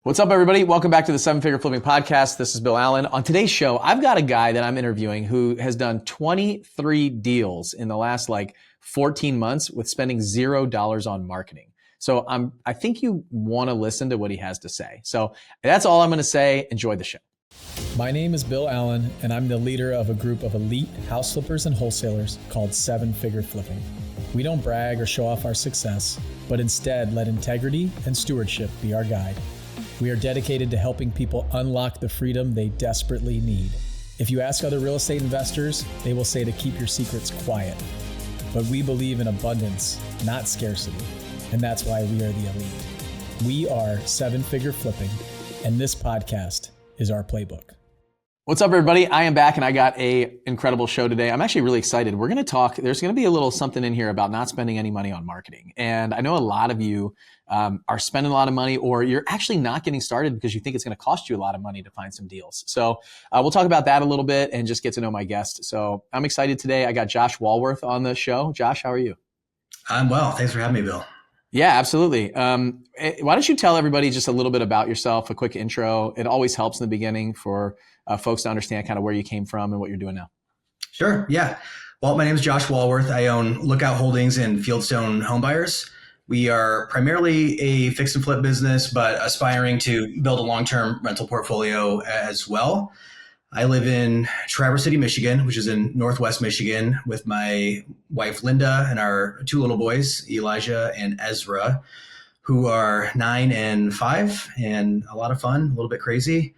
What's up, everybody? Welcome back to the Seven Figure Flipping Podcast. This is Bill Allen. On today's show, I've got a guy that I'm interviewing who has done 23 deals in the last 14 months with spending $0 on marketing. So I think you want to listen to what he has to say. So that's all I'm going to say. Enjoy the show. My name is Bill Allen, and I'm the leader of a group of elite house flippers and wholesalers called Seven Figure Flipping. We don't brag or show off our success, but instead let integrity and stewardship be our guide. We are dedicated to helping people unlock the freedom they desperately need. If you ask other real estate investors, they will say to keep your secrets quiet. But we believe in abundance, not scarcity, and that's why we are the elite. We are Seven Figure Flipping, and this podcast is our playbook. What's up, everybody? I am back and I got a incredible show today. I'm actually really excited. We're going to talk, there's going to be a little something in here about not spending any money on marketing. And I know a lot of you are spending a lot of money, or you're actually not getting started because you think it's going to cost you a lot of money to find some deals. So we'll talk about that a little bit and just get to know my guest. So I'm excited today. I got Josh Walworth on the show. Josh, how are you? I'm well. Thanks for having me, Bill. Yeah, absolutely. Why don't you tell everybody just a little bit about yourself, a quick intro. It always helps in the beginning for folks to understand kind of where you came from and what you're doing now. Sure. Yeah. Well, my name is Josh Walworth. I own Lookout Holdings and Fieldstone Homebuyers. We are primarily a fix and flip business, but aspiring to build a long-term rental portfolio as well. I live in Traverse City, Michigan, which is in Northwest Michigan, with my wife, Linda, and our two little boys, Elijah and Ezra, who are 9 and 5, and a lot of fun, a little bit crazy.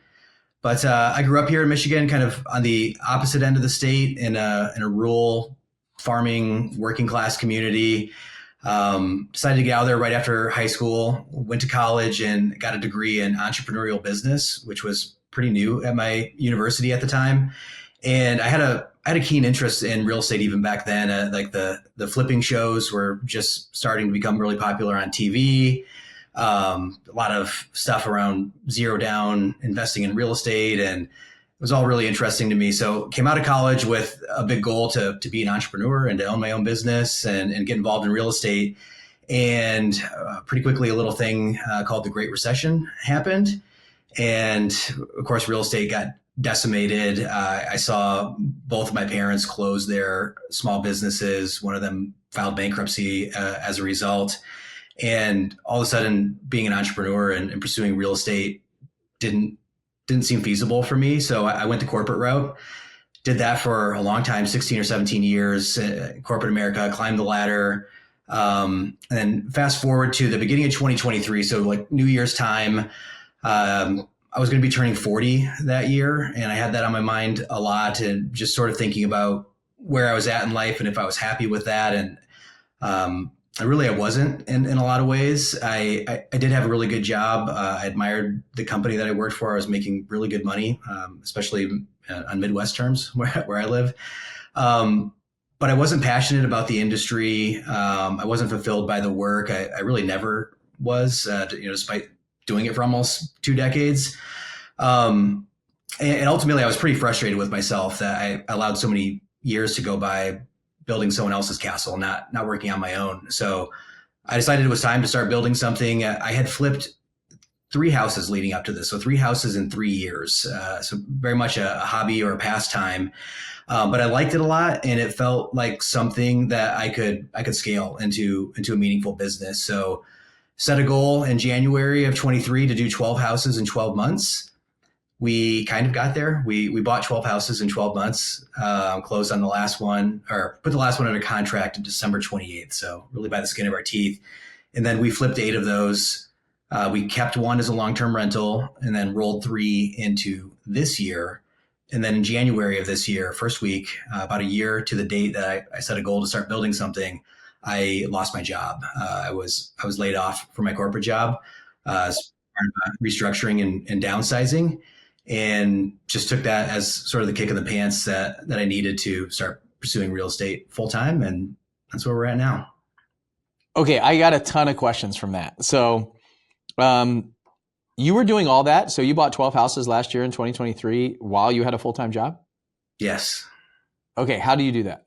But I grew up here in Michigan, kind of on the opposite end of the state in a rural farming, working class community. Decided to get out of there right after high school, went to college and got a degree in entrepreneurial business, which was pretty new at my university at the time. And I had a keen interest in real estate even back then. The flipping shows were just starting to become really popular on TV. A lot of stuff around zero down investing in real estate, and it was all really interesting to me. So came out of college with a big goal to be an entrepreneur and to own my own business and get involved in real estate. And pretty quickly, a little thing called the Great Recession happened. And of course, real estate got decimated. I saw both of my parents close their small businesses. One of them filed bankruptcy as a result. And all of a sudden, being an entrepreneur and pursuing real estate didn't seem feasible for me. So I went the corporate route, did that for a long time, 16 or 17 years, corporate America, climbed the ladder. And then fast forward to the beginning of 2023. So like New Year's time, I was going to be turning 40 that year. And I had that on my mind a lot, and just sort of thinking about where I was at in life and if I was happy with that. And I wasn't in a lot of ways. I did have a really good job. I admired the company that I worked for. I was making really good money, especially on Midwest terms where I live. But I wasn't passionate about the industry. I wasn't fulfilled by the work. I really never was, despite doing it for almost 2 decades. And ultimately, I was pretty frustrated with myself that I allowed so many years to go by building someone else's castle, not working on my own. So I decided it was time to start building something. I had flipped 3 houses leading up to this. So 3 houses in 3 years. So very much a hobby or a pastime. But I liked it a lot, and it felt like something that I could scale into a meaningful business. So set a goal in January of 23 to do 12 houses in 12 months. We kind of got there. We bought 12 houses in 12 months, closed on the last one, or put the last one under contract on December 28th. So really by the skin of our teeth. And then we flipped 8 of those. We kept 1 as a long-term rental and then rolled 3 into this year. And then in January of this year, first week, about a year to the date that I set a goal to start building something, I lost my job. I was laid off from my corporate job, as part of restructuring and downsizing. And just took that as sort of the kick in the pants that I needed to start pursuing real estate full time. And that's where we're at now. Okay, I got a ton of questions from that. So you were doing all that. So you bought 12 houses last year in 2023 while you had a full-time job? Yes. Okay, how do you do that?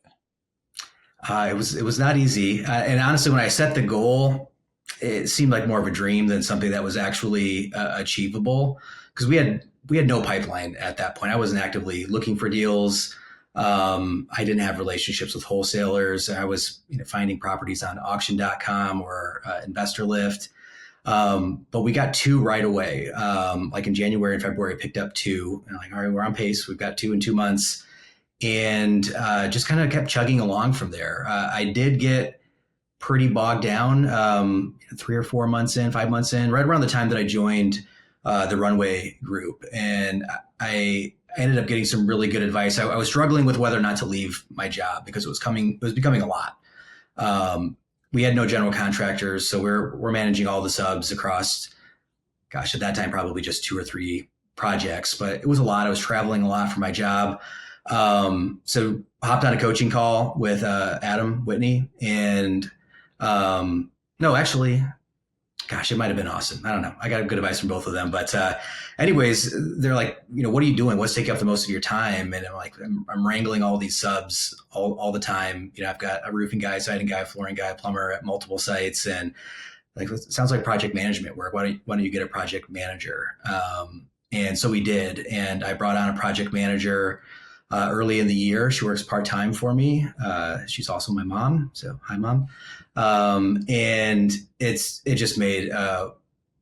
It was not easy. And honestly, when I set the goal, it seemed like more of a dream than something that was actually achievable, because we had no pipeline at that point. I wasn't actively looking for deals. I didn't have relationships with wholesalers. I was finding properties on auction.com or Investor Lift. But we got two right away. Like in January and February, I picked up two. And like, all right, we're on pace. We've got two in 2 months. And just kind of kept chugging along from there. I did get pretty bogged down 3 or 4 months in, 5 months in, right around the time that I joined the Runway group. And I ended up getting some really good advice. I was struggling with whether or not to leave my job because it was becoming a lot. We had no general contractors, so we're managing all the subs across, gosh, at that time, probably just 2 or 3 projects, but it was a lot. I was traveling a lot for my job. So hopped on a coaching call with Adam Whitney and no, actually, gosh, it might have been Austin. I don't know. I got good advice from both of them. But anyways, they're like, what are you doing? What's taking up the most of your time? And I'm like, I'm wrangling all these subs all the time. I've got a roofing guy, siding guy, flooring guy, plumber at multiple sites. And like, it sounds like project management work. Why don't you get a project manager? And so we did. And I brought on a project manager early in the year. She works part-time for me. She's also my mom. So hi, Mom. And it just made a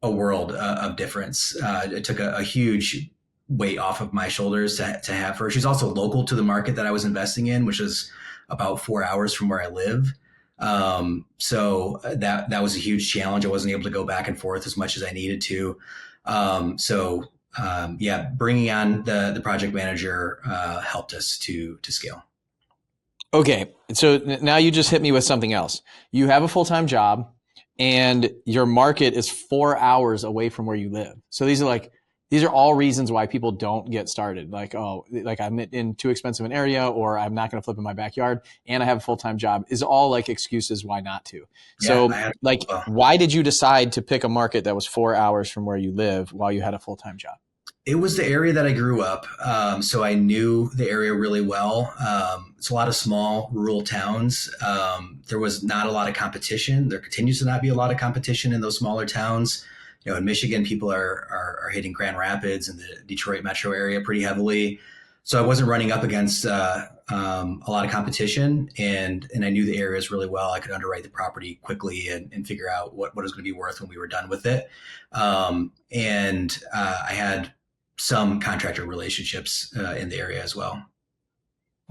world of difference. It took a huge weight off of my shoulders to have her. She's also local to the market that I was investing in, which is about 4 hours from where I live. So that was a huge challenge. I wasn't able to go back and forth as much as I needed to. Bringing on the project manager helped us to scale. Okay, so now you just hit me with something else. You have a full-time job and your market is 4 hours away from where you live. So these are all reasons why people don't get started. Like, I'm in too expensive an area, or I'm not going to flip in my backyard, and I have a full-time job is all like excuses why not to. So why did you decide to pick a market that was 4 hours from where you live while you had a full-time job? It was the area that I grew up. So I knew the area really well. It's a lot of small rural towns. There was not a lot of competition. There continues to not be a lot of competition in those smaller towns. In Michigan, people are hitting Grand Rapids and the Detroit metro area pretty heavily. So I wasn't running up against a lot of competition, and I knew the areas really well. I could underwrite the property quickly and figure out what it was going to be worth when we were done with it. I had some contractor relationships in the area as well.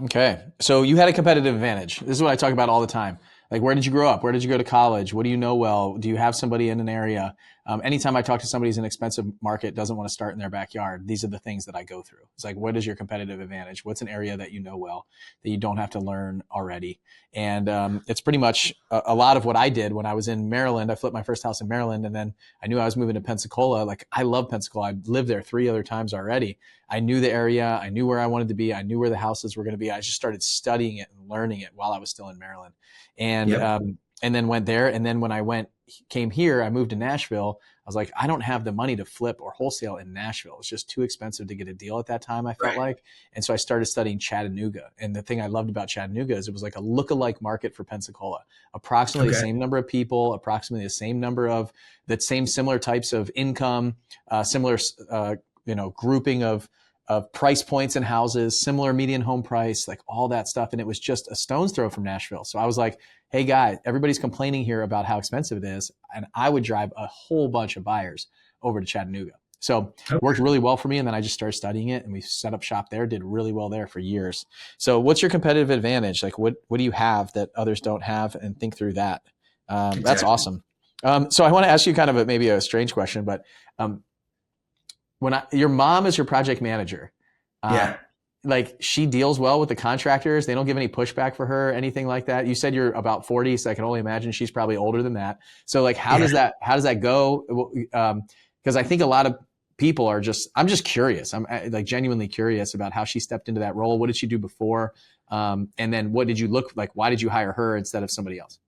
Okay. So you had a competitive advantage. This is what I talk about all the time. Like, where did you grow up? Where did you go to college? What do you know well? Do you have somebody in an area? Anytime I talk to somebody who's in an expensive market, doesn't want to start in their backyard, these are the things that I go through. It's like, what is your competitive advantage? What's an area that you know well that you don't have to learn already? And it's pretty much a lot of what I did when I was in Maryland. I flipped my first house in Maryland, and then I knew I was moving to Pensacola. Like, I love Pensacola. I've lived there 3 other times already. I knew the area. I knew where I wanted to be. I knew where the houses were going to be. I just started studying it and learning it while I was still in Maryland. And then went there. And then when I came here, I moved to Nashville. I was like, I don't have the money to flip or wholesale in Nashville. It's just too expensive to get a deal at that time, I felt like. And so I started studying Chattanooga. And the thing I loved about Chattanooga is it was like a lookalike market for Pensacola. Approximately the same number of people, approximately the same number of similar types of income, similar grouping of price points in houses, similar median home price, like all that stuff. And it was just a stone's throw from Nashville. So I was like, hey guys, everybody's complaining here about how expensive it is. And I would drive a whole bunch of buyers over to Chattanooga. So it worked really well for me. And then I just started studying it, and we set up shop there, did really well there for years. So what's your competitive advantage? Like, what do you have that others don't have, and think through that? Exactly. That's awesome. So I want to ask you kind of maybe a strange question, but your mom is your project manager. Like, she deals well with the contractors. They don't give any pushback for her, anything like that. You said you're about 40, so I can only imagine she's probably older than that. So like, how does that go? Because I think a lot of people I'm just curious. I'm like genuinely curious about how she stepped into that role. What did she do before? And then what did you look like? Why did you hire her instead of somebody else?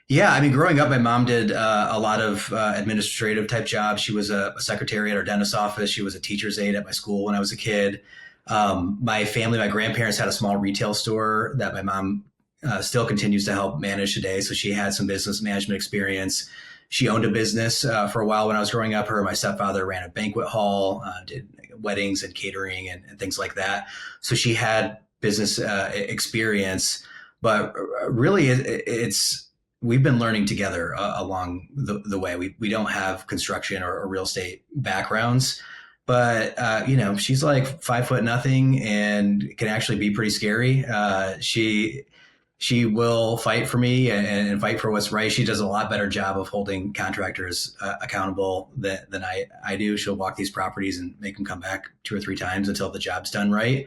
Yeah, I mean, growing up, my mom did a lot of administrative type jobs. She was a secretary at our dentist's office. She was a teacher's aide at my school when I was a kid. My grandparents had a small retail store that my mom still continues to help manage today. So she had some business management experience. she owned a business for a while when I was growing up. Her and my stepfather ran a banquet hall, did weddings and catering and things like that. So she had business experience, but really we've been learning together along the way. We don't have construction or real estate backgrounds, but she's like 5'0" and can actually be pretty scary. She will fight for me and fight for what's right. She does a lot better job of holding contractors accountable than I do. She'll walk these properties and make them come back 2 or 3 times until the job's done right.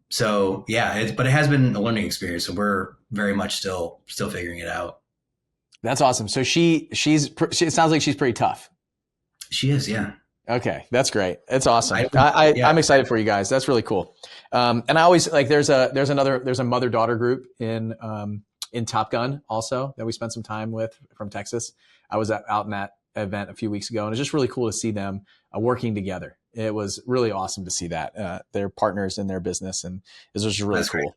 So yeah, but it has been a learning experience, and we're very much still figuring it out. That's awesome. So it sounds like she's pretty tough. She is. Yeah. Okay. That's great. It's awesome. I'm excited for you guys. That's really cool. And I always like, there's a mother-daughter group in Top Gun also that we spent some time with from Texas. I was out in that event a few weeks ago, and it's just really cool to see them working together. It was really awesome to see that they're partners in their business, and it was just really That's cool.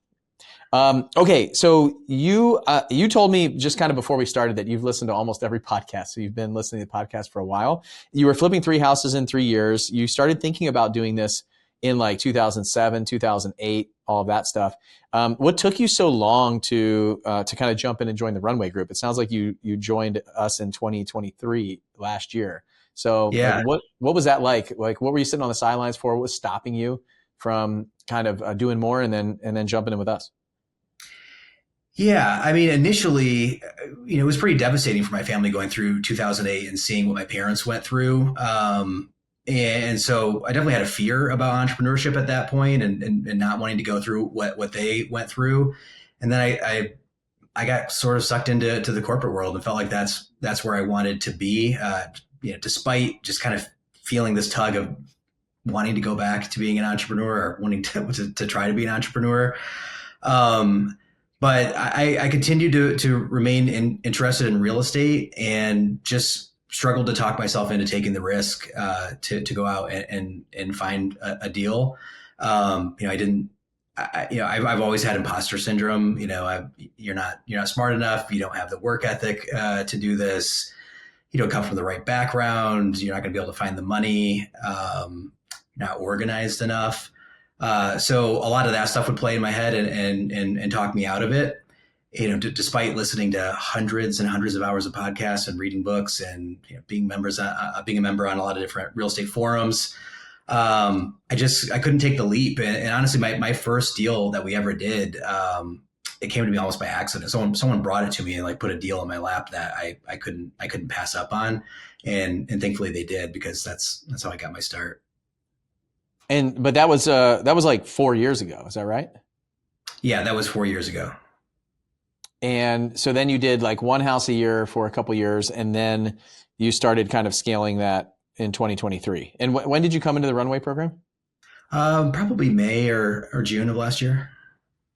Okay. So you told me just kind of before we started that you've listened to almost every podcast. So you've been listening to the podcast for a while. You were flipping 3 houses in 3 years. You started thinking about doing this in like 2007, 2008, all of that stuff. What took you so long to kind of jump in and join the Runway group? It sounds like you joined us in 2023 last year. So yeah. Like, what was that like? Like, what were you sitting on the sidelines for? What was stopping you from kind of doing more and then jumping in with us? Yeah, I mean, initially, it was pretty devastating for my family going through 2008 and seeing what my parents went through. And so I definitely had a fear about entrepreneurship at that point and not wanting to go through what they went through. And then I got sort of sucked into the corporate world and felt like that's where I wanted to be, despite just kind of feeling this tug of wanting to go back to being an entrepreneur or wanting to try to be an entrepreneur. But I continued to remain interested in real estate and just struggled to talk myself into taking the risk to go out and find a deal. I've always had imposter syndrome. You're not smart enough. You don't have the work ethic to do this. You don't come from the right background. You're not going to be able to find the money. Not organized enough. So a lot of that stuff would play in my head and talk me out of it. Despite listening to hundreds and hundreds of hours of podcasts and reading books and being a member on a lot of different real estate forums, I couldn't take the leap. And honestly, my first deal that we ever did, it came to me almost by accident. Someone brought it to me and like put a deal in my lap that I couldn't pass up on, and thankfully they did, because that's how I got my start. But that was like 4 years ago. Is that right? Yeah, that was 4 years ago. And so then you did like 1 house a year for a couple of years, and then you started kind of scaling that in 2023. And when did you come into the Runway program? Probably May or June of last year.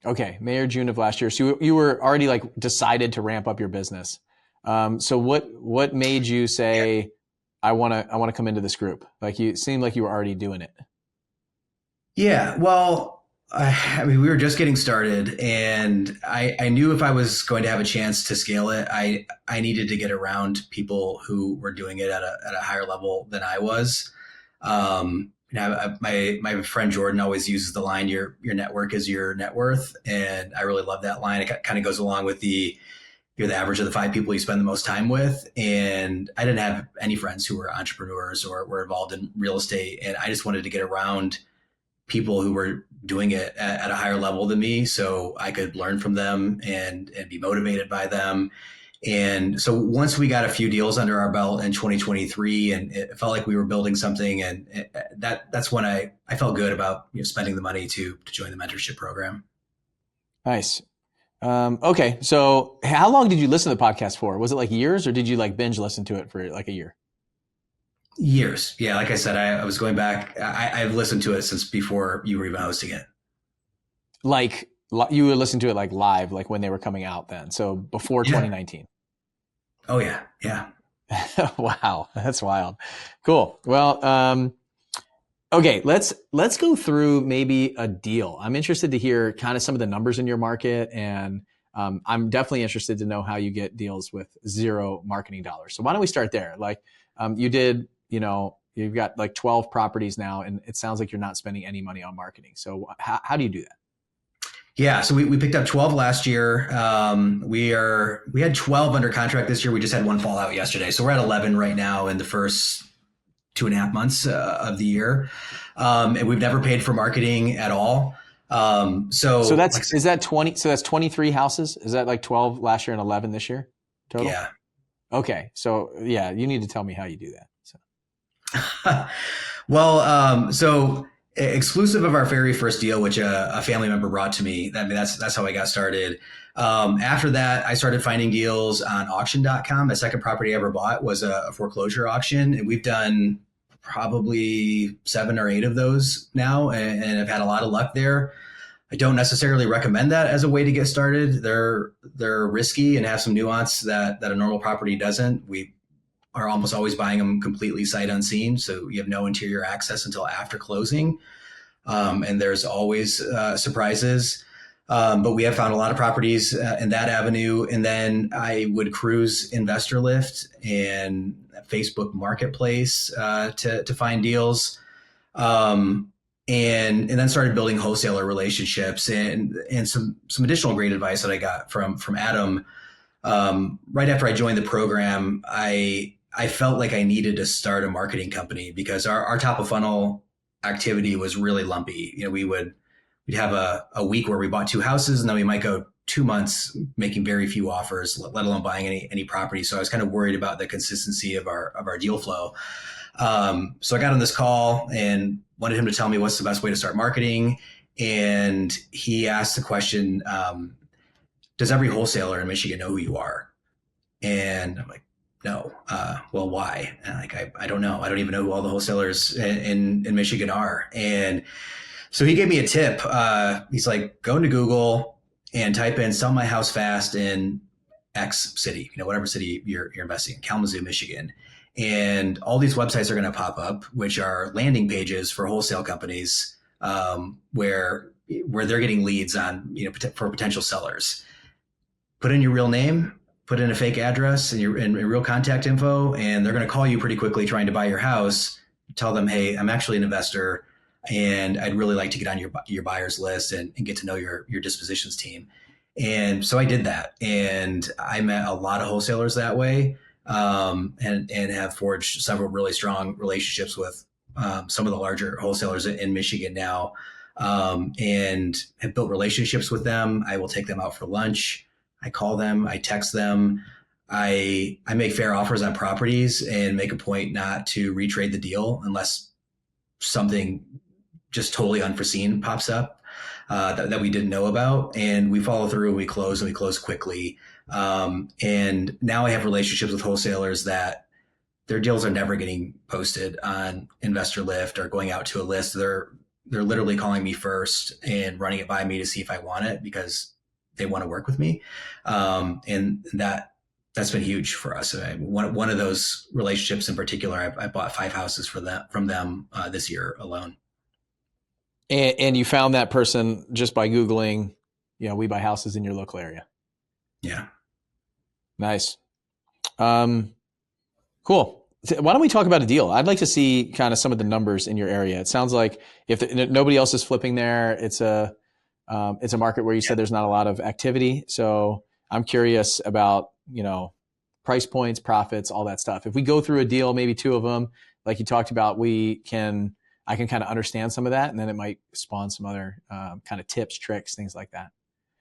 Okay, May or June of last year. So you were already like decided to ramp up your business. So what made you say, I want to come into this group? Like, you seemed like you were already doing it. Yeah, well, I mean, we were just getting started, and I knew if I was going to have a chance to scale it, I needed to get around people who were doing it at a higher level than I was. My friend Jordan always uses the line, your network is your net worth. And I really love that line. It kind of goes along with you're the average of the 5 people you spend the most time with. And I didn't have any friends who were entrepreneurs or were involved in real estate. And I just wanted to get around people who were doing it at a higher level than me, so I could learn from them and be motivated by them. And so once we got a few deals under our belt in 2023, and it felt like we were building something, and that's when I felt good about spending the money to join the mentorship program. Nice. Okay. So how long did you listen to the podcast for? Was it like years, or did you like binge listen to it for like a year? Years. Yeah. Like I said, I was going back. I've listened to it since before you were even hosting it. Like you would listen to it like live, like when they were coming out then. So before 2019. Oh yeah. Yeah. Wow. That's wild. Cool. Well, okay, let's go through maybe a deal. I'm interested to hear kind of some of the numbers in your market and I'm definitely interested to know how you get deals with zero marketing dollars. So why don't we start there? Like you did, you've got like 12 properties now, and it sounds like you're not spending any money on marketing. So how do you do that? Yeah, so we picked up 12 last year. We had 12 under contract this year. We just had one fall out yesterday. So we're at 11 right now in the first 2.5 months of the year. And we've never paid for marketing at all. So is that 20? So that's 23 houses. Is that like 12 last year and 11 this year total? Yeah. Okay. So yeah, you need to tell me how you do that. So. Well, so exclusive of our very first deal, which a family member brought to me, that's how I got started. After that, I started finding deals on auction.com. The second property I ever bought was a foreclosure auction, and we've done probably 7 or 8 of those now, and I've had a lot of luck there. I don't necessarily recommend that as a way to get started. They're risky and have some nuance that a normal property doesn't. We are almost always buying them completely sight unseen, so you have no interior access until after closing, and there's always surprises. But we have found a lot of properties in that avenue. And then I would cruise Investor Lift and Facebook Marketplace to find deals, and then started building wholesaler relationships and some additional great advice that I got from Adam. Right after I joined the program, I felt like I needed to start a marketing company because our top of funnel activity was really lumpy. We'd have a week where we bought 2 houses, and then we might go 2 months making very few offers, let alone buying any property. So I was kind of worried about the consistency of our deal flow. So I got on this call and wanted him to tell me what's the best way to start marketing. And he asked the question, does every wholesaler in Michigan know who you are? And I'm like, no. Well, why? And I don't know. I don't even know who all the wholesalers in Michigan are. And so he gave me a tip. He's like, go into Google and type in "sell my house fast" in X city, whatever city you're investing in, Kalamazoo, Michigan. And all these websites are going to pop up, which are landing pages for wholesale companies, where they're getting leads on, for potential sellers. Put in your real name, put in a fake address and your real contact info, and they're going to call you pretty quickly trying to buy your house. Tell them, hey, I'm actually an investor, and I'd really like to get on your buyers list and get to know your dispositions team. And so I did that, and I met a lot of wholesalers that way, and have forged several really strong relationships with some of the larger wholesalers in Michigan now, and have built relationships with them. I will take them out for lunch. I call them, I text them, I make fair offers on properties and make a point not to retrade the deal unless something just totally unforeseen pops up that we didn't know about. And we follow through and we close quickly. And now I have relationships with wholesalers that their deals are never getting posted on Investor Lift or going out to a list. They're literally calling me first and running it by me to see if I want it because they want to work with me. And that's been huge for us. One of those relationships in particular, I bought 5 houses from them this year alone. And you found that person just by Googling, we buy houses in your local area. Yeah. Nice. Cool. Why don't we talk about a deal? I'd like to see kind of some of the numbers in your area. It sounds like if nobody else is flipping there, it's a market where you said there's not a lot of activity. So I'm curious about, price points, profits, all that stuff. If we go through a deal, maybe 2 of them, like you talked about, I can kind of understand some of that, and then it might spawn some other kind of tips, tricks, things like that.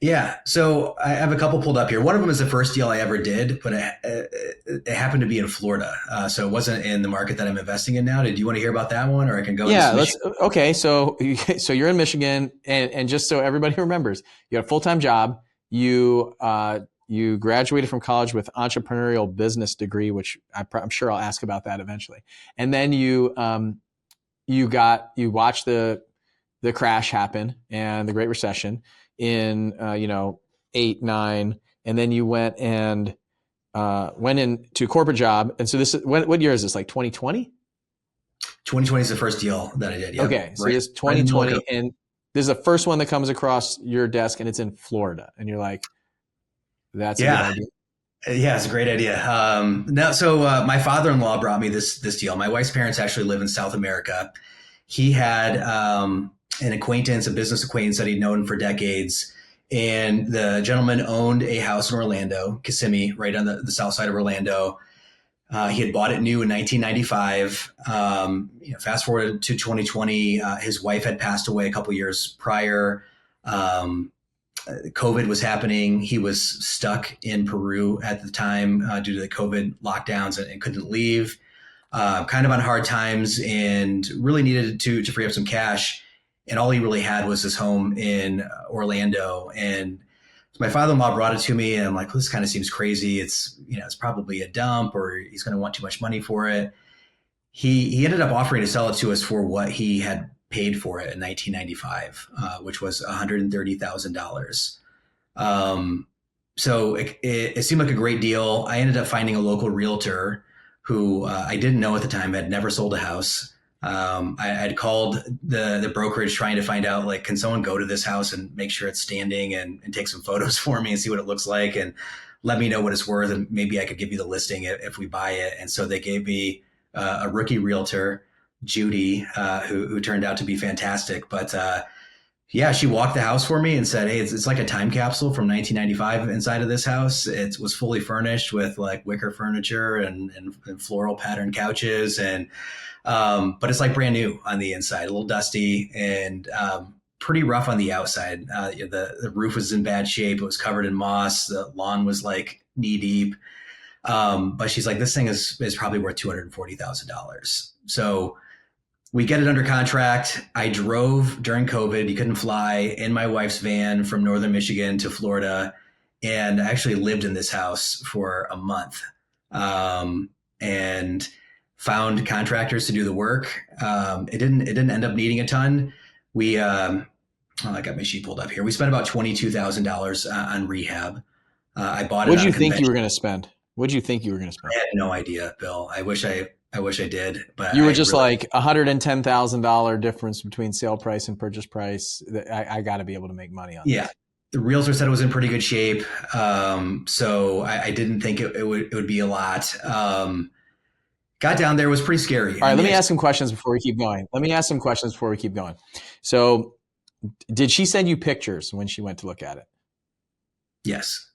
Yeah. So I have a couple pulled up here. One of them is the first deal I ever did, but it happened to be in Florida. So it wasn't in the market that I'm investing in now. Do you want to hear about that one, or I can go? Yeah. Okay. So you're in Michigan, and just so everybody remembers, you had a full-time job. You graduated from college with entrepreneurial business degree, which I'm sure I'll ask about that eventually. And then you watched the crash happen and the Great Recession in 8, 9, and then you went into a corporate job. And so this is what year is this? Like 2020? 2020 is the first deal that I did. Yeah. Okay, so it's 2020, and this is the first one that comes across your desk, and it's in Florida, and you're like, That's a good Yeah. idea. Yeah, it's a great idea. My father-in-law brought me this deal. My wife's parents actually live in South America. He had a business acquaintance that he'd known for decades, and the gentleman owned a house in Orlando, Kissimmee, right on the south side of Orlando. He had bought it new in 1995. Fast forward to 2020, his wife had passed away a couple years prior. COVID was happening. He was stuck in Peru at the time due to the COVID lockdowns and couldn't leave. Kind of on hard times and really needed to free up some cash. And all he really had was his home in Orlando. And my father-in-law brought it to me, and I'm like, well, this kind of seems crazy. It's probably a dump, or he's going to want too much money for it. He ended up offering to sell it to us for what he had paid for it in 1995, which was $130,000. So it seemed like a great deal. I ended up finding a local realtor who I didn't know at the time, had never sold a house. I'd called the brokerage trying to find out, like, can someone go to this house and make sure it's standing and take some photos for me and see what it looks like and let me know what it's worth, and maybe I could give you the listing if we buy it. And so they gave me a rookie realtor, Judy, who turned out to be fantastic. But she walked the house for me and said, hey, it's like a time capsule from 1995 inside of this house. It was fully furnished with like wicker furniture and floral pattern couches, and but it's like brand new on the inside, a little dusty and pretty rough on the outside. The roof was in bad shape. It was covered in moss. The lawn was like knee deep. But she's like, this thing is probably worth $240,000. So we get it under contract. I drove during COVID. You couldn't fly, in my wife's van from Northern Michigan to Florida, and I actually lived in this house for a month, and found contractors to do the work. It didn't end up needing a ton. We, I got my sheet pulled up here. We spent about $22,000 on rehab. I bought it. What did you think you were going to spend? What did you think you were going to spend? I had no idea, Bill. I wish I did, but you were just really, like $110,000 difference between sale price and purchase price. I got to be able to make money on. Yeah. This. The realtor said it was in pretty good shape. So I didn't think it would be a lot. Got down there, was pretty scary. All right, let me ask some questions before we keep going. So did she send you pictures when she went to look at it? Yes.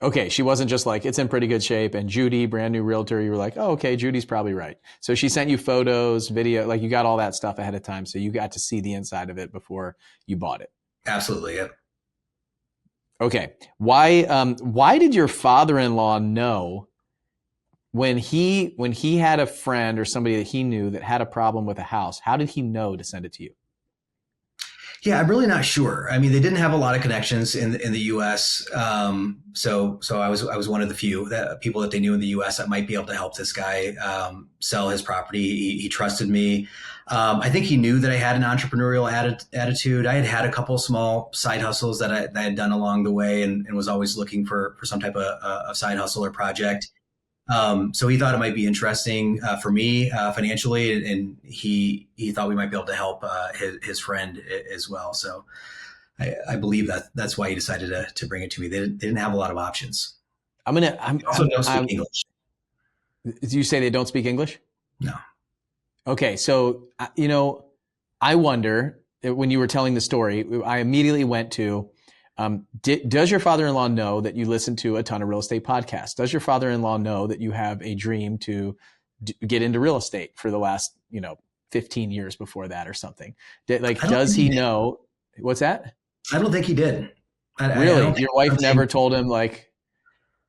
Okay, she wasn't just like, it's in pretty good shape, and Judy, brand new realtor, you were like, oh, okay, Judy's probably right. So she sent you photos, video, like you got all that stuff ahead of time, so you got to see the inside of it before you bought it. Absolutely, yep. Okay, why did your father-in-law know when he had a friend or somebody that he knew that had a problem with a house? How did he know to send it to you? Yeah, I'm really not sure. I mean, they didn't have a lot of connections in the U.S. So I was one of the few people that they knew in the U.S. that might be able to help this guy sell his property. He trusted me. I think he knew that I had an entrepreneurial attitude. I had a couple small side hustles that I had done along the way, and was always looking for some type of side hustle or project. So he thought it might be interesting for me financially, and he thought we might be able to help his friend as well. So I believe that's why he decided to bring it to me. They didn't have a lot of options. Also don't speak English. Did you say they don't speak English? No. Okay, so I wonder, when you were telling the story, I immediately went to, does your father-in-law know that you listen to a ton of real estate podcasts? Does your father-in-law know that you have a dream to get into real estate for the last 15 years before that or something? Does he know? What's that? I don't think he did. Really? Your wife never told him, like,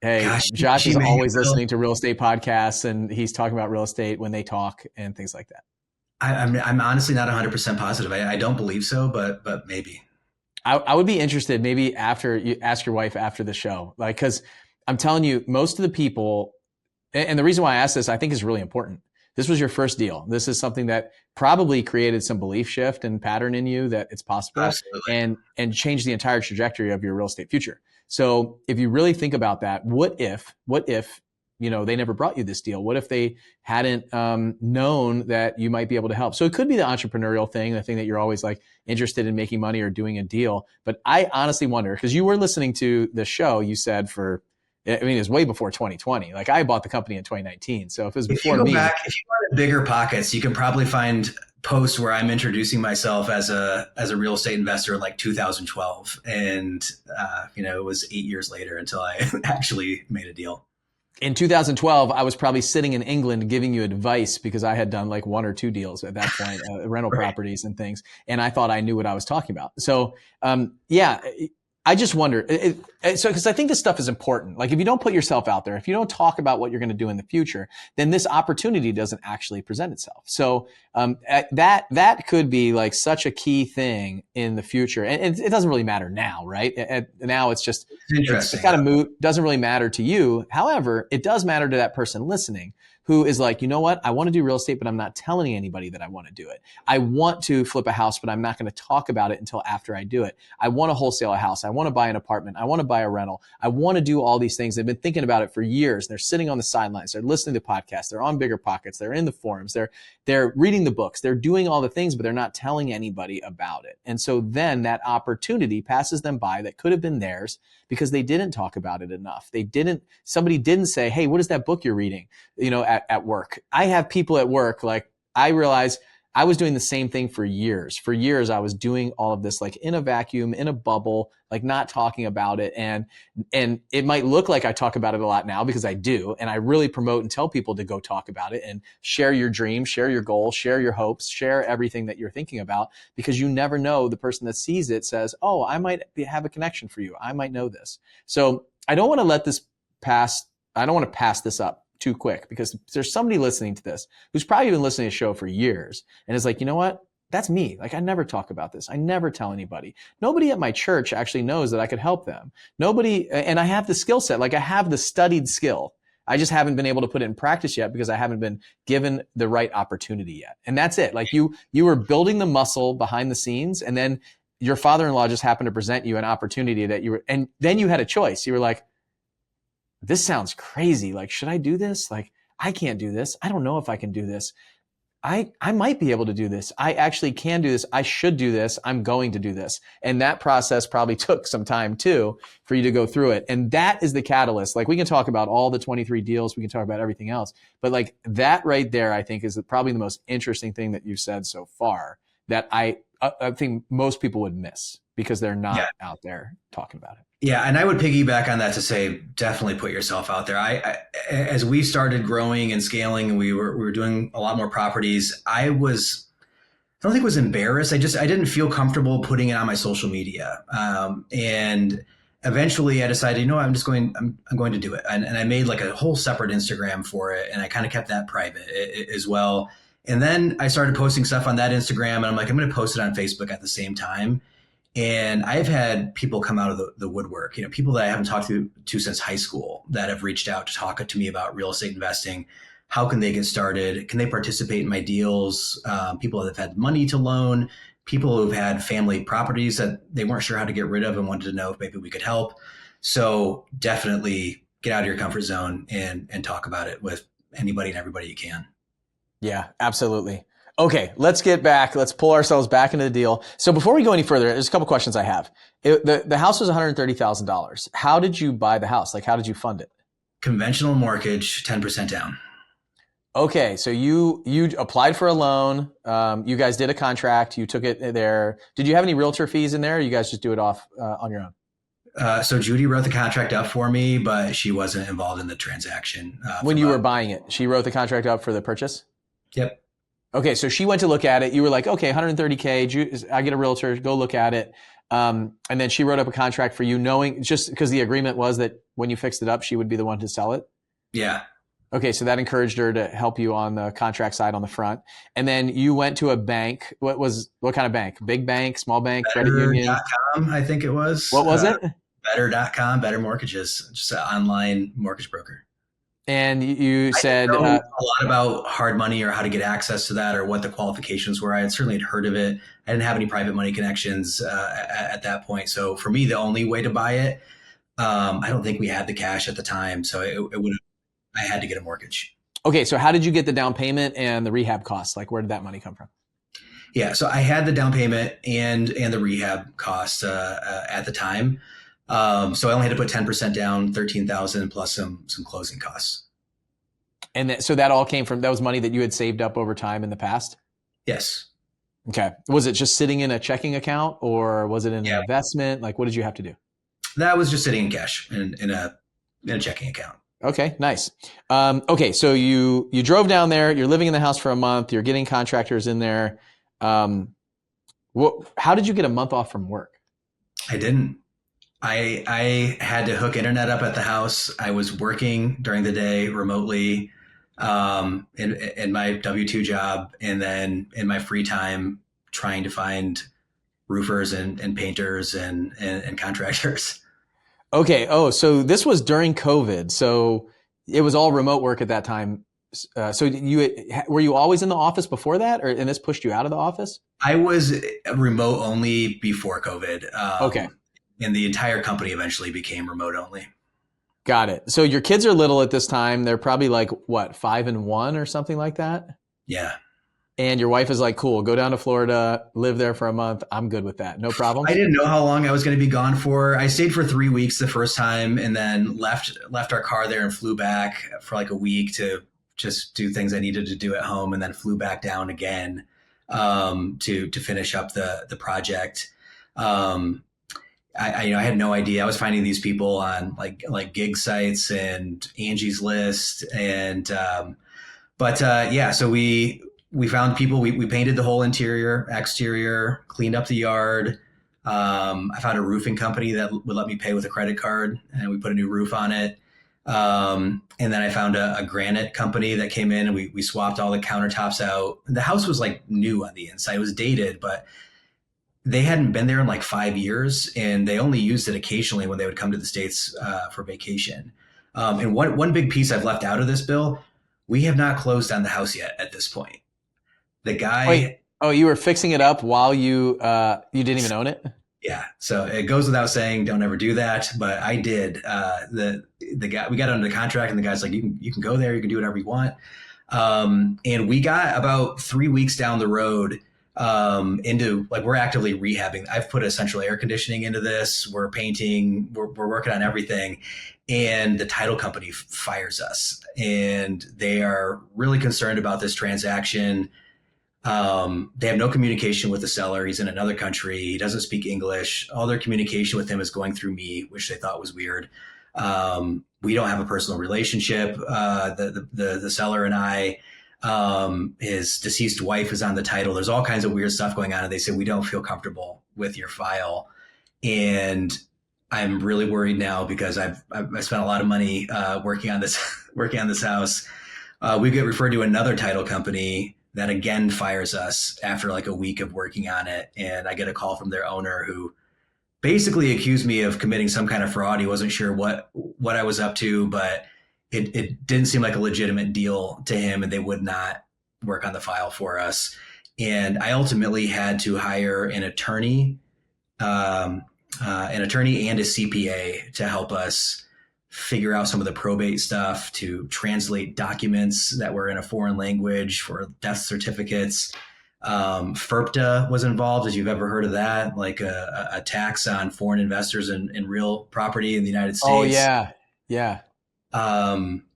hey, gosh, Josh is always listening to real estate podcasts and he's talking about real estate when they talk and things like that? I'm honestly not 100% positive. I don't believe so, but maybe. I would be interested, maybe after you ask your wife after the show, like, because I'm telling you, most of the people, and the reason why I asked this, I think is really important. This was your first deal. This is something that probably created some belief shift and pattern in you that it's possible. Absolutely. and changed the entire trajectory of your real estate future. So if you really think about that, what if they never brought you this deal? What if they hadn't known that you might be able to help? So it could be the entrepreneurial thing, the thing that you're always like interested in making money or doing a deal. But I honestly wonder, because you were listening to the show, you said it was way before 2020. Like I bought the company in 2019. So if it was before me. If you wanted bigger pockets, you can probably find posts where I'm introducing myself as a real estate investor in like 2012. And, it was 8 years later until I actually made a deal. In 2012, I was probably sitting in England giving you advice because I had done like 1 or 2 deals at that point, rental properties and things. And I thought I knew what I was talking about. So, I just wonder, because I think this stuff is important. Like if you don't put yourself out there, if you don't talk about what you're going to do in the future, then this opportunity doesn't actually present itself. So that could be like such a key thing in the future. And it doesn't really matter now, right? Now it's just, it's kind of moot, doesn't really matter to you. However, it does matter to that person listening who is like, you know what? I want to do real estate, but I'm not telling anybody that I want to do it. I want to flip a house, but I'm not going to talk about it until after I do it. I want to wholesale a house. I want to buy an apartment. I want to buy a rental. I want to do all these things. They've been thinking about it for years. They're sitting on the sidelines. They're listening to podcasts. They're on Bigger Pockets. They're in the forums. They're reading the books. They're doing all the things, but they're not telling anybody about it. And so then that opportunity passes them by that could have been theirs because they didn't talk about it enough. Somebody didn't say, hey, what is that book you're reading, at work? I have people at work, like I realized I was doing the same thing for years. For years, I was doing all of this like in a vacuum, in a bubble, like not talking about it. And it might look like I talk about it a lot now because I do. And I really promote and tell people to go talk about it and share your dreams, share your goals, share your hopes, share everything that you're thinking about, because you never know, the person that sees it says, oh, I might have a connection for you. I might know this. So I don't want to let this pass. I don't want to pass this up too quick, because there's somebody listening to this who's probably been listening to the show for years and is like, you know what? That's me. Like I never talk about this. I never tell anybody. Nobody at my church actually knows that I could help them. Nobody, and I have the skill set. Like I have the studied skill. I just haven't been able to put it in practice yet because I haven't been given the right opportunity yet. And that's it. Like you were building the muscle behind the scenes, and then your father-in-law just happened to present you an opportunity and then you had a choice. You were like, this sounds crazy. Like, should I do this? Like, I can't do this. I don't know if I can do this. I might be able to do this. I actually can do this. I should do this. I'm going to do this. And that process probably took some time too for you to go through it. And that is the catalyst. Like we can talk about all the 23 deals. We can talk about everything else. But like that right there, I think is probably the most interesting thing that you've said so far that I think most people would miss because they're not out there talking about it. Yeah. And I would piggyback on that to say, definitely put yourself out there. I as we started growing and scaling and we were doing a lot more properties, I don't think it was embarrassed. I didn't feel comfortable putting it on my social media. And eventually I decided, I'm going to do it. And I made like a whole separate Instagram for it. And I kind of kept that private as well. And then I started posting stuff on that Instagram, and I'm like, I'm going to post it on Facebook at the same time. And I've had people come out of the woodwork, people that I haven't talked to since high school that have reached out to talk to me about real estate investing. How can they get started? Can they participate in my deals? People that have had money to loan, people who've had family properties that they weren't sure how to get rid of and wanted to know if maybe we could help. So definitely get out of your comfort zone and talk about it with anybody and everybody you can. Yeah, absolutely. Okay, let's get back. Let's pull ourselves back into the deal. So before we go any further, there's a couple questions I have. The house was $130,000. How did you buy the house? Like, how did you fund it? Conventional mortgage, 10% down. Okay, so you applied for a loan. You guys did a contract. You took it there. Did you have any realtor fees in there? Or you guys just do it off on your own? So Judy wrote the contract up for me, but she wasn't involved in the transaction. When you were buying it, she wrote the contract up for the purchase? Yep. Okay, so she went to look at it. You were like, okay, $130K. I get a realtor. Go look at it. And then she wrote up a contract for you, knowing just because the agreement was that when you fixed it up, she would be the one to sell it. Yeah. Okay, so that encouraged her to help you on the contract side on the front. And then you went to a bank. What kind of bank? Big bank, small bank, credit union? Better.com, I think it was. What was it? Better.com, Better Mortgages, just an online mortgage broker. And you said I didn't know a lot about hard money or how to get access to that or what the qualifications were. I had certainly heard of it. I didn't have any private money connections at that point. So for me, the only way to buy it, I don't think we had the cash at the time. So it would have I had to get a mortgage. Okay, so how did you get the down payment and the rehab costs? Like, where did that money come from? Yeah, so I had the down payment and the rehab costs at the time. So I only had to put 10% down, 13,000 plus some closing costs. And so that all came from, that was money that you had saved up over time in the past? Yes. Okay. Was it just sitting in a checking account or was it in an investment? Like, what did you have to do? That was just sitting in cash in a checking account. Okay, nice. Okay, so you drove down there. You're living in the house for a month. You're getting contractors in there. How did you get a month off from work? I didn't. I had to hook internet up at the house. I was working during the day remotely in my W-2 job, and then in my free time trying to find roofers and painters and contractors. Okay. Oh, so this was during COVID. So it was all remote work at that time. So were you always in the office before that, and this pushed you out of the office? I was remote only before COVID. Okay. And the entire company eventually became remote only. Got it. So your kids are little at this time. They're probably like, what, 5 and 1 or something like that? Yeah. And your wife is like, cool, go down to Florida, live there for a month. I'm good with that. No problem. I didn't know how long I was going to be gone for. I stayed for 3 weeks the first time and then left our car there and flew back for like a week to just do things I needed to do at home, and then flew back down again to finish up the project. I had no idea. I was finding these people on like gig sites and Angie's List, and so we found people. We painted the whole interior, exterior, cleaned up the yard. I found a roofing company that would let me pay with a credit card, and we put a new roof on it. And then I found a granite company that came in, and we swapped all the countertops out. The house was like new on the inside. It was dated, but they hadn't been there in like 5 years, and they only used it occasionally when they would come to the States for vacation. And one big piece I've left out of this, Bill, we have not closed on the house yet at this point. The guy... Wait, you were fixing it up while you didn't even own it? Yeah. So it goes without saying, don't ever do that. But I did. The guy, we got under the contract, and the guy's like, you can go there, you can do whatever you want. And we got about 3 weeks down the road into like, we're actively rehabbing. I've put a central air conditioning into this. We're painting, we're working on everything. And the title company fires us, and they are really concerned about this transaction. They have no communication with the seller. He's in another country. He doesn't speak English. All their communication with him is going through me, which they thought was weird. We don't have a personal relationship. The seller and I, his deceased wife is on the title. There's all kinds of weird stuff going on. And they said, we don't feel comfortable with your file. And I'm really worried now because I've spent a lot of money, working on this house. We get referred to another title company that again fires us after like a week of working on it. And I get a call from their owner who basically accused me of committing some kind of fraud. He wasn't sure what I was up to, but it didn't seem like a legitimate deal to him, and they would not work on the file for us. And I ultimately had to hire an attorney and a CPA to help us figure out some of the probate stuff, to translate documents that were in a foreign language for death certificates. FERPTA was involved, as you've ever heard of that, like a tax on foreign investors in real property in the United States. Oh, yeah. Yeah.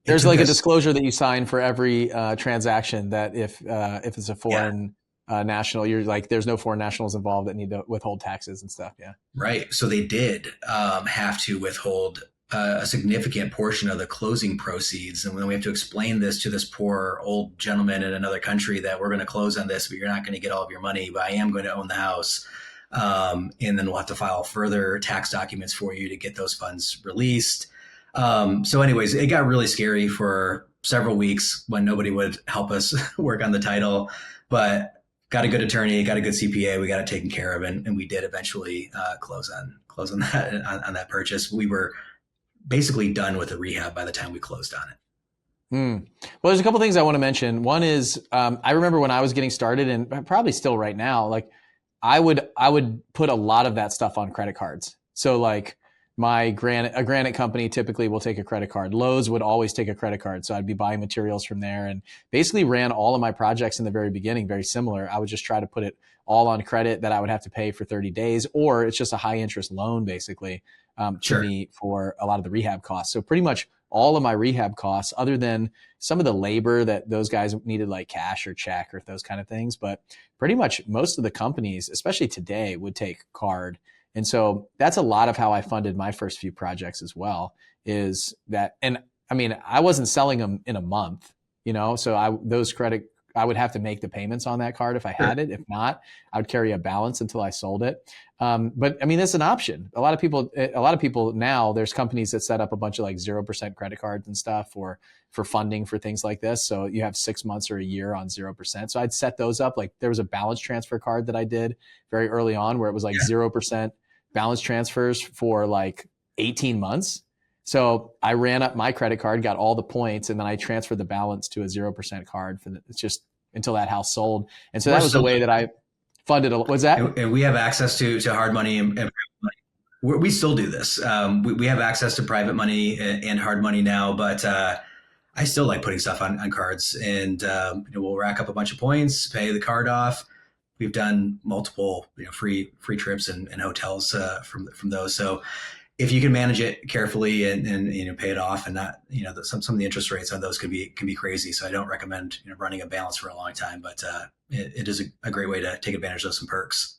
There's like a disclosure that you sign for every transaction that if it's a foreign national, you're like, there's no foreign nationals involved that need to withhold taxes and stuff. Yeah. Right. So they did have to withhold a significant portion of the closing proceeds. And when we have to explain this to this poor old gentleman in another country that we're going to close on this, but you're not going to get all of your money, but I am going to own the house. And then we'll have to file further tax documents for you to get those funds released. So anyways, it got really scary for several weeks when nobody would help us work on the title, but got a good attorney, got a good CPA, we got it taken care of. And we did eventually close on that purchase. We were basically done with the rehab by the time we closed on it. Well, there's a couple things I want to mention. One is, I remember when I was getting started, and probably still right now, like I would put a lot of that stuff on credit cards. So like a granite company typically will take a credit card. Lowe's would always take a credit card. So I'd be buying materials from there and basically ran all of my projects in the very beginning very similar. I would just try to put it all on credit that I would have to pay for 30 days, or it's just a high interest loan basically to me for a lot of the rehab costs. So pretty much all of my rehab costs, other than some of the labor that those guys needed, like cash or check or those kind of things. But pretty much most of the companies, especially today, would take card. And so that's a lot of how I funded my first few projects as well, is that, and I mean, I wasn't selling them in a month, so I would have to make the payments on that card if I had it. If not, I would carry a balance until I sold it. But I mean, that's an option. A lot of people now, there's companies that set up a bunch of like 0% credit cards and stuff for funding for things like this. So you have 6 months or a year on 0%. So I'd set those up. Like there was a balance transfer card that I did very early on where it was like 0% balance transfers for like 18 months. So I ran up my credit card, got all the points, and then I transferred the balance to a 0% card it's just until that house sold. And so that was the way that I funded. What's that? And we have access to hard money and private money. We still do this. We have access to private money and hard money now, but I still like putting stuff on cards, and we'll rack up a bunch of points, pay the card off. We've done multiple free trips and hotels from those. So if you can manage it carefully and pay it off, and not some of the interest rates on those can be crazy. So I don't recommend running a balance for a long time, but it is a great way to take advantage of some perks.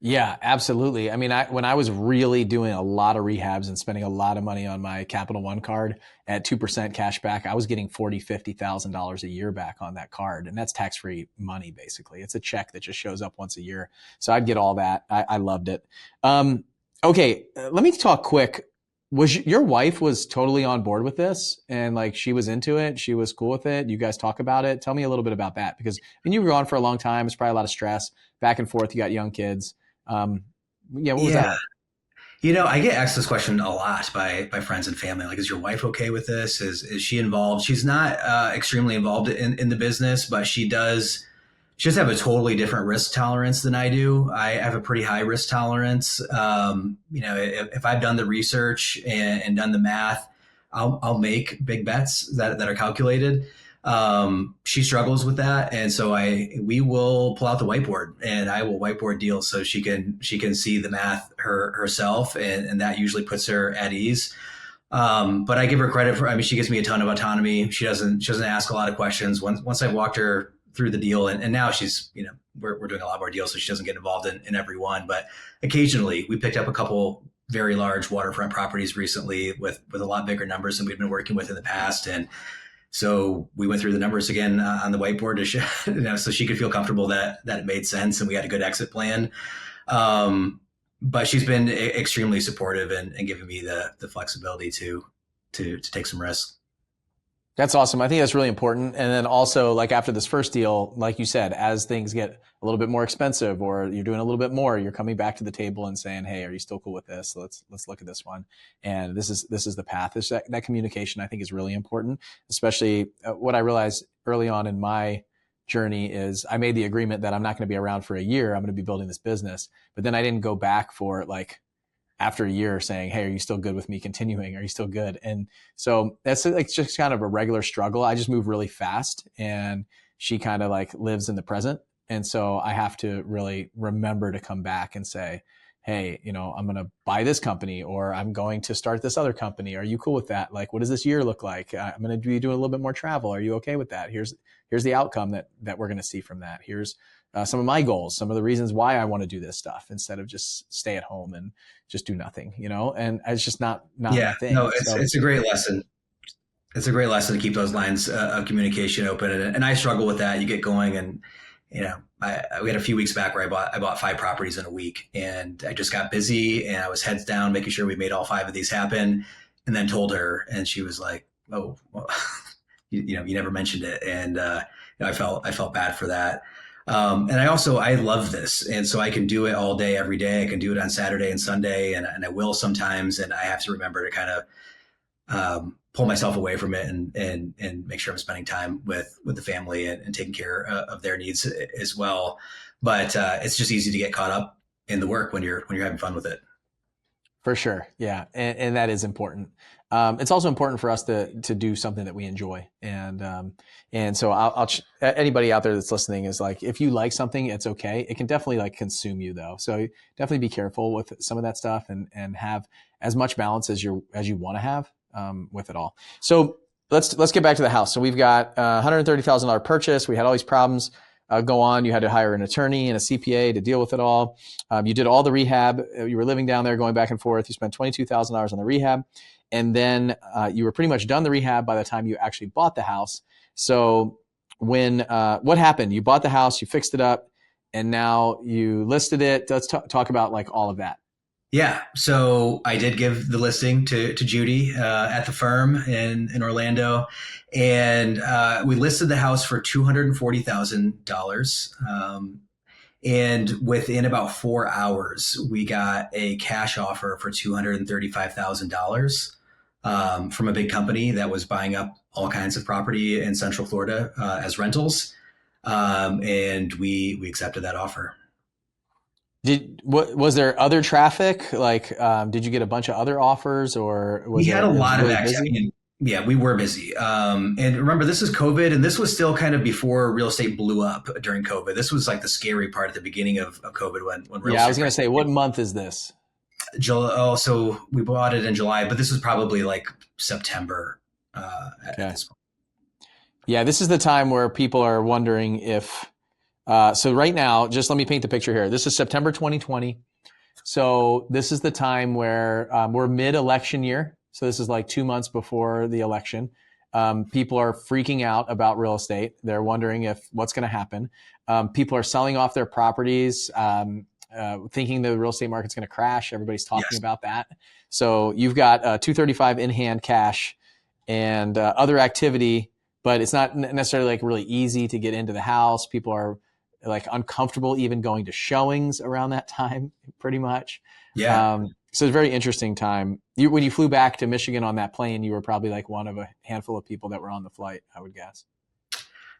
Yeah, absolutely. I mean, when I was really doing a lot of rehabs and spending a lot of money on my Capital One card at 2% cash back, I was getting $40,000, $50,000 a year back on that card. And that's tax-free money, basically. It's a check that just shows up once a year. So I'd get all that. I loved it. Okay, let me talk quick. Your wife was totally on board with this, and like she was into it? She was cool with it? You guys talk about it? Tell me a little bit about that, because you were gone for a long time. It's probably a lot of stress, back and forth. You got young kids. What was that? I get asked this question a lot by friends and family. Like, is your wife okay with this? Is she involved? She's not extremely involved in the business, but she does have a totally different risk tolerance than I do. I have a pretty high risk tolerance. If I've done the research and done the math, I'll make big bets that are calculated. She struggles with that. And so we will pull out the whiteboard, and I will whiteboard deals so she can see the math herself. And that usually puts her at ease. But I give her credit she gives me a ton of autonomy. She doesn't ask a lot of questions. Once I've walked her through the deal, and now she's, we're doing a lot more deals, so she doesn't get involved in every one, but occasionally we picked up a couple very large waterfront properties recently with a lot bigger numbers than we've been working with in the past. And so we went through the numbers again on the whiteboard to show, so she could feel comfortable that it made sense and we had a good exit plan. But she's been extremely supportive and giving me the flexibility to take some risks. That's awesome. I think that's really important. And then also, like after this first deal, like you said, as things get a little bit more expensive or you're doing a little bit more, you're coming back to the table and saying, "Hey, are you still cool with this? Let's look at this one." And this is the path. That communication, I think, is really important. Especially what I realized early on in my journey is I made the agreement that I'm not going to be around for a year. I'm going to be building this business, but then I didn't go back for like after a year saying, "Hey, are you still good with me continuing? Are you still good?" And so that's like just kind of a regular struggle. I just move really fast, and she kind of like lives in the present. And so I have to really remember to come back and say, "Hey, I'm going to buy this company, or I'm going to start this other company. Are you cool with that? Like, what does this year look like? I'm going to be doing a little bit more travel. Are you okay with that? Here's the outcome that we're going to see from that. Here's some of my goals, some of the reasons why I want to do this stuff instead of just stay at home and just do nothing, and it's just not my thing." No, it's a great lesson. It's a great lesson to keep those lines of communication open. And I struggle with that. You get going and, we had a few weeks back where I bought 5 properties in a week, and I just got busy and I was heads down, making sure we made all 5 of these happen, and then told her, and she was like, "Oh, well, you never mentioned it." And, I felt bad for that. And I love this. And so I can do it all day, every day. I can do it on Saturday and Sunday, and I will sometimes. And I have to remember to kind of pull myself away from it and make sure I'm spending time with the family and taking care of their needs as well. But it's just easy to get caught up in the work when you're having fun with it. For sure. Yeah. And that is important. It's also important for us to do something that we enjoy. And so anybody out there that's listening is like, if you like something, it's okay. It can definitely like consume you though. So definitely be careful with some of that stuff and have as much balance as you want to have, with it all. So let's get back to the house. So we've got $130,000 purchase. We had all these problems go on. You had to hire an attorney and a CPA to deal with it all. You did all the rehab. You were living down there, going back and forth. You spent $22,000 on the rehab. And then you were pretty much done the rehab by the time you actually bought the house. So what happened? You bought the house, you fixed it up, and now you listed it. Let's talk about like all of that. Yeah. So I did give the listing to Judy at the firm in Orlando, and we listed the house for $240,000. And within about 4 hours, we got a cash offer for $235,000 from a big company that was buying up all kinds of property in Central Florida as rentals, and we accepted that offer. Was there other traffic? Like, did you get a bunch of other offers, or we had a lot of activity? Yeah, we were busy. And remember, this is COVID, and this was still kind of before real estate blew up during COVID. This was like the scary part at the beginning of COVID when real estate. I was going to say, what month is this? July. Oh, so we bought it in July, but this was probably like September at this point. Yeah, this is the time where people are wondering if. So right now, just let me paint the picture here. This is September 2020. So this is the time where we're mid-election year. So this is like 2 months before the election. People are freaking out about real estate. They're wondering what's going to happen. People are selling off their properties, thinking the real estate market's going to crash. Everybody's talking about that. So you've got $235 in hand cash and other activity, but it's not necessarily like really easy to get into the house. People are like uncomfortable even going to showings around that time, pretty much. Yeah. So it's a very interesting time. When you flew back to Michigan on that plane, you were probably like one of a handful of people that were on the flight, I would guess.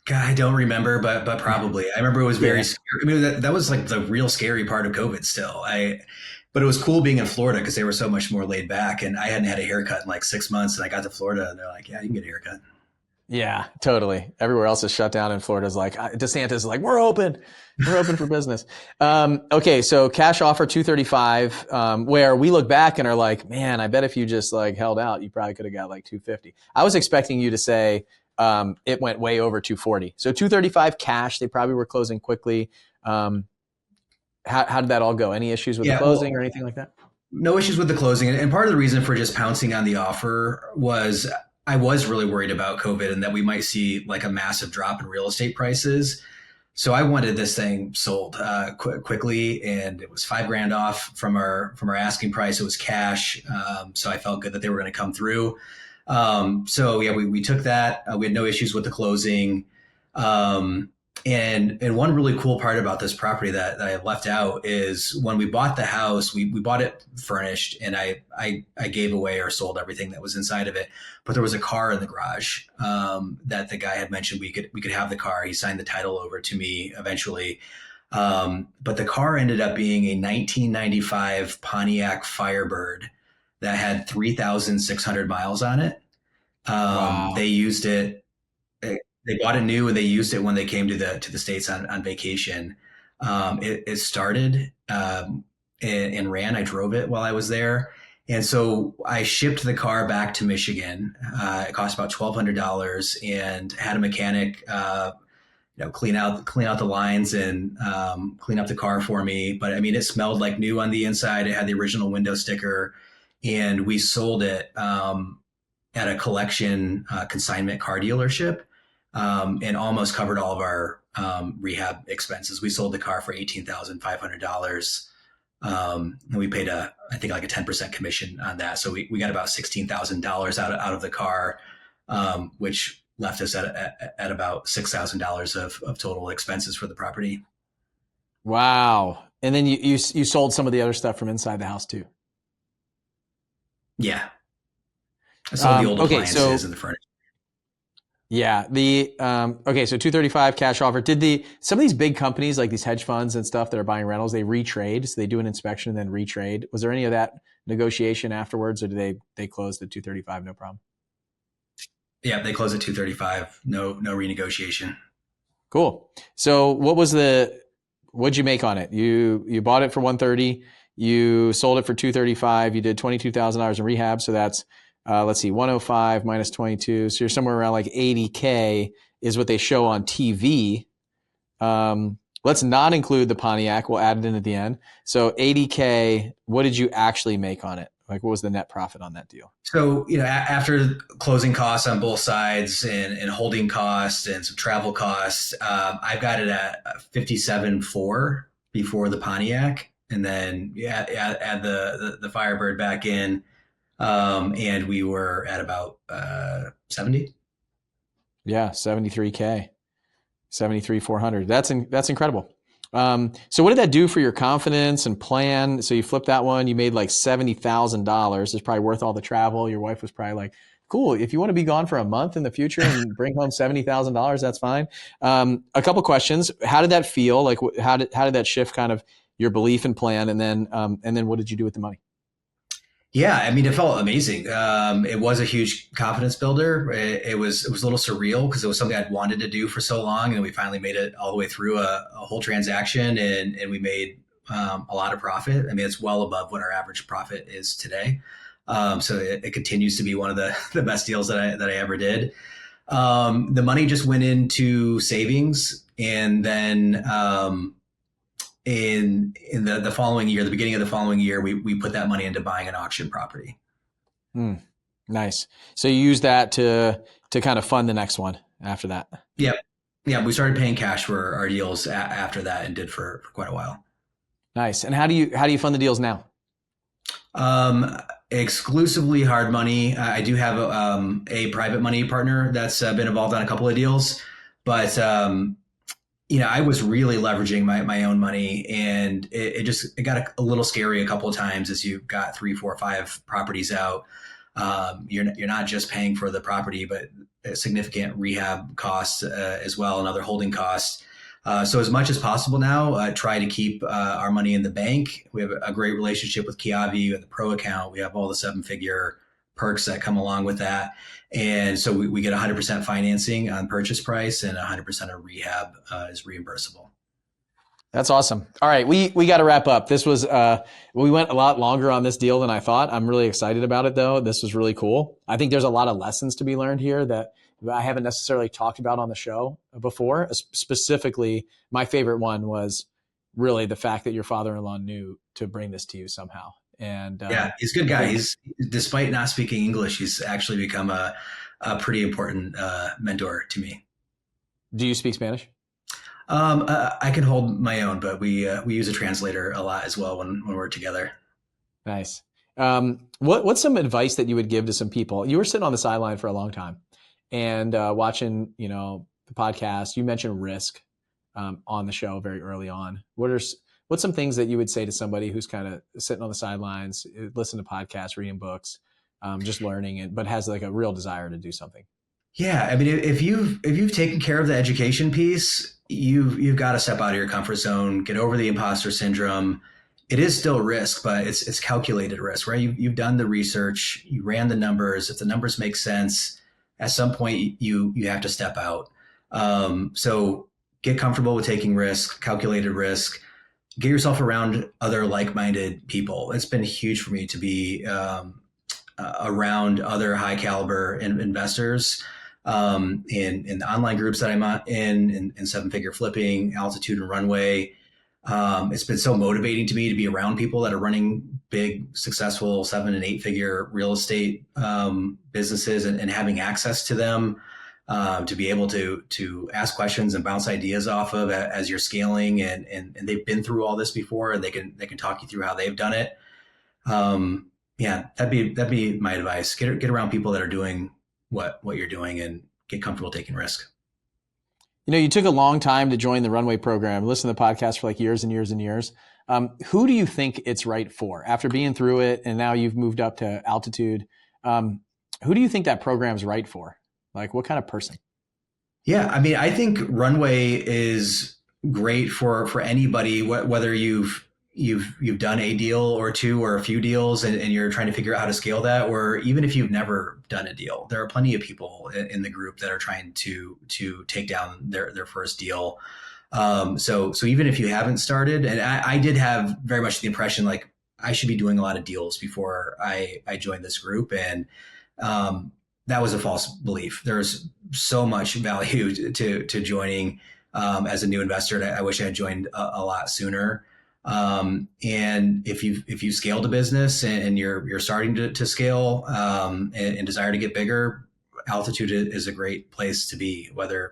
God, I don't remember, but probably. I remember it was very scary. I mean, that was like the real scary part of COVID still. But it was cool being in Florida because they were so much more laid back, and I hadn't had a haircut in like 6 months, and I got to Florida and they're like, yeah, you can get a haircut. Yeah, totally. Everywhere else is shut down, and Florida's like, DeSantis is like, we're open for business. Okay, so cash offer 235, where we look back and are like, man, I bet if you just like held out, you probably could have got like 250. I was expecting you to say it went way over 240. So 235 cash. They probably were closing quickly. How did that all go? Any issues with the closing or anything like that? No issues with the closing, and part of the reason for just pouncing on the offer was I was really worried about COVID and that we might see like a massive drop in real estate prices. So I wanted this thing sold quickly, and it was $5,000 off from our asking price. It was cash, so I felt good that they were going to come through. So yeah, we took that. We had no issues with the closing. And one really cool part about this property that I left out is when we bought the house, we bought it furnished, and I gave away or sold everything that was inside of it. But there was a car in the garage that the guy had mentioned we could have the car. He signed the title over to me eventually. But the car ended up being a 1995 Pontiac Firebird that had 3,600 miles on it. Wow. They used it. They bought it new, and they used it when they came to the States on vacation. It started and ran. I drove it while I was there. And so I shipped the car back to Michigan. It cost about $1,200, and had a mechanic, clean out the lines and clean up the car for me. But I mean, it smelled like new on the inside. It had the original window sticker, and we sold it at a collection consignment car dealership. And almost covered all of our rehab expenses. We sold the car for $18,500. And we paid I think like a 10% commission on that. So we got about $16,000 out of the car, which left us at about $6,000 of total expenses for the property. Wow. And then you sold some of the other stuff from inside the house too. Yeah. I sold the old appliances and the furniture. Yeah. Okay. So 235 cash offer. Some of these big companies like these hedge funds and stuff that are buying rentals, they retrade. So they do an inspection and then retrade. Was there any of that negotiation afterwards, or did they close the 235? No problem. Yeah, they closed at 235. No renegotiation. Cool. So what'd you make on it? You bought it for 130. You sold it for 235. You did $22,000 in rehab. So that's, let's see, 105 minus 22. So you're somewhere around like 80K is what they show on TV. Let's not include the Pontiac. We'll add it in at the end. So 80K, what did you actually make on it? Like, what was the net profit on that deal? So, after closing costs on both sides and holding costs and some travel costs, I've got it at 57.4 before the Pontiac. And then add the Firebird back in. And we were at about 70. Yeah, 73K, 73,400. That's incredible. So what did that do for your confidence and plan? So you flipped that one, you made like $70,000. It's probably worth all the travel. Your wife was probably like, cool. If you want to be gone for a month in the future and bring home $70,000, that's fine. A couple questions. How did that feel? Like, how did that shift kind of your belief and plan? And then what did you do with the money? Yeah, I mean, it felt amazing. It was a huge confidence builder. It was a little surreal because it was something I'd wanted to do for so long, and we finally made it all the way through a whole transaction, and we made a lot of profit. I mean, it's well above what our average profit is today. So it continues to be one of the best deals that I ever did. The money just went into savings, and then in the following year, the beginning of the following year, we put that money into buying an auction property. Nice. So you use that to kind of fund the next one after that. Yep. Yeah. We started paying cash for our deals after that and did for quite a while. Nice. And how do you fund the deals now? Exclusively hard money. I do have a private money partner that's been involved on a couple of deals, but I was really leveraging my own money, and it got a little scary a couple of times as you got 3, 4, 5 properties out. You're not just paying for the property, but significant rehab costs as well, and other holding costs. So as much as possible now, try to keep our money in the bank. We have a great relationship with Kiavi. We have the Pro account. We have all the 7-figure perks that come along with that. And so we get 100% financing on purchase price, and 100% of rehab is reimbursable. That's awesome. All right, we got to wrap up. This was we went a lot longer on this deal than I thought. I'm really excited about it, though. This was really cool. I think there's a lot of lessons to be learned here that I haven't necessarily talked about on the show before. Specifically, my favorite one was really the fact that your father-in-law knew to bring this to you somehow. And yeah, he's a good guy. He's, despite not speaking English, he's actually become a pretty important mentor to me. Do you speak Spanish? I can hold my own, but we use a translator a lot as well when we're together. Nice. What's some advice that you would give to some people? You were sitting on the sideline for a long time and watching, the podcast. You mentioned risk on the show very early on. What's some things that you would say to somebody who's kind of sitting on the sidelines, listen to podcasts, reading books, just learning, but has like a real desire to do something? Yeah, I mean, if you've taken care of the education piece, you've got to step out of your comfort zone, get over the imposter syndrome. It is still risk, but it's calculated risk, right? You've done the research, you ran the numbers. If the numbers make sense, at some point you have to step out. So get comfortable with taking risk, calculated risk. Get yourself around other like-minded people. It's been huge for me to be around other high caliber investors in the online groups that I'm in 7-figure flipping, Altitude and Runway. It's been so motivating to me to be around people that are running big, successful 7 and 8-figure real estate businesses and having access to them. To be able to ask questions and bounce ideas off of as you're scaling, and they've been through all this before, and they can talk you through how they've done it. Yeah, that'd be my advice. Get around people that are doing what you're doing, and get comfortable taking risk. You took a long time to join the Runway program. Listen to the podcast for like years and years and years. Who do you think it's right for after being through it, and now you've moved up to Altitude? Who do you think that program's right for? Like, what kind of person? Yeah, I mean, I think Runway is great for anybody, whether you've done a deal or two or a few deals, and you're trying to figure out how to scale that, or even if you've never done a deal. There are plenty of people in the group that are trying to take down their first deal. So even if you haven't started, and I did have very much the impression like I should be doing a lot of deals before I joined this group, and um, that was a false belief. There's so much value to joining as a new investor. And I wish I had joined a lot sooner. And if you've scaled a business and you're starting to scale and desire to get bigger, Altitude is a great place to be. I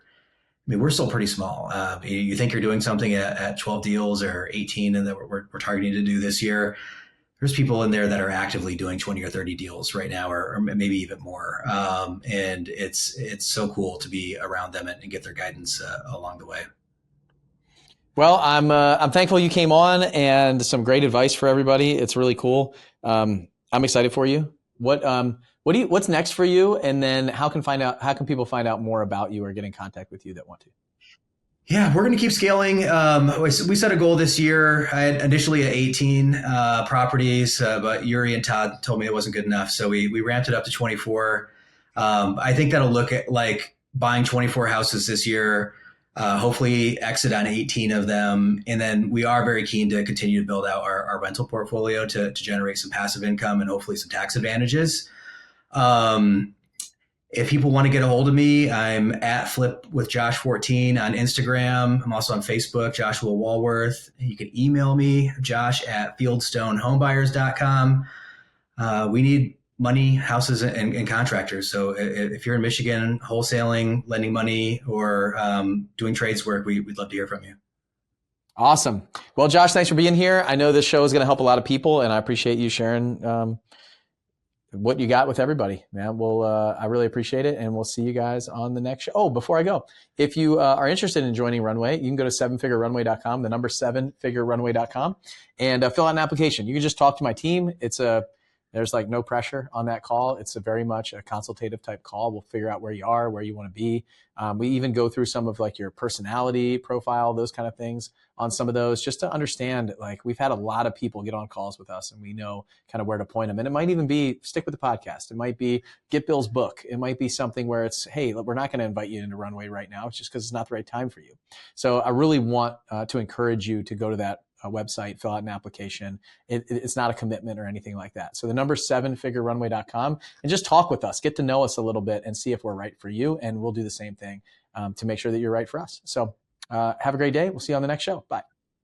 mean, we're still pretty small. You think you're doing something at 12 deals or 18, and that we're targeting to do this year. There's people in there that are actively doing 20 or 30 deals right now, or maybe even more. And it's so cool to be around them and get their guidance along the way. Well, I'm thankful you came on, and some great advice for everybody. It's really cool. I'm excited for you. What's next for you? And then how can people find out more about you or get in contact with you that want to? Yeah, we're going to keep scaling. We set a goal this year. I had initially at 18 properties, but Yuri and Todd told me it wasn't good enough. So we ramped it up to 24. I think that'll look at like buying 24 houses this year, hopefully exit on 18 of them. And then we are very keen to continue to build out our rental portfolio to generate some passive income and hopefully some tax advantages. If people want to get a hold of me, I'm at Flip with Josh 14 on Instagram. I'm also on Facebook, Joshua Walworth. You can email me, josh@fieldstonehomebuyers.com. We need money, houses, and contractors. So if you're in Michigan, wholesaling, lending money, or doing trades work, we'd love to hear from you. Awesome. Well, Josh, thanks for being here. I know this show is going to help a lot of people, and I appreciate you sharing what you got with everybody, man. I really appreciate it, and we'll see you guys on the next show. Oh, before I go, if you are interested in joining Runway, you can go to 7figurerunway.com, the number 7figurerunway.com, and fill out an application. You can just talk to my team. There's like no pressure on that call. It's a very much a consultative type call. We'll figure out where you are, where you want to be. We even go through some of like your personality profile, those kind of things on some of those, just to understand, like we've had a lot of people get on calls with us and we know kind of where to point them. And it might even be stick with the podcast. It might be get Bill's book. It might be something where it's, hey, we're not going to invite you into Runway right now. It's just because it's not the right time for you. So I really want to encourage you to go to that website, fill out an application. It's not a commitment or anything like that. So the number 7figurerunway.com, and just talk with us, get to know us a little bit and see if we're right for you. And we'll do the same thing to make sure that you're right for us. So have a great day. We'll see you on the next show. Bye.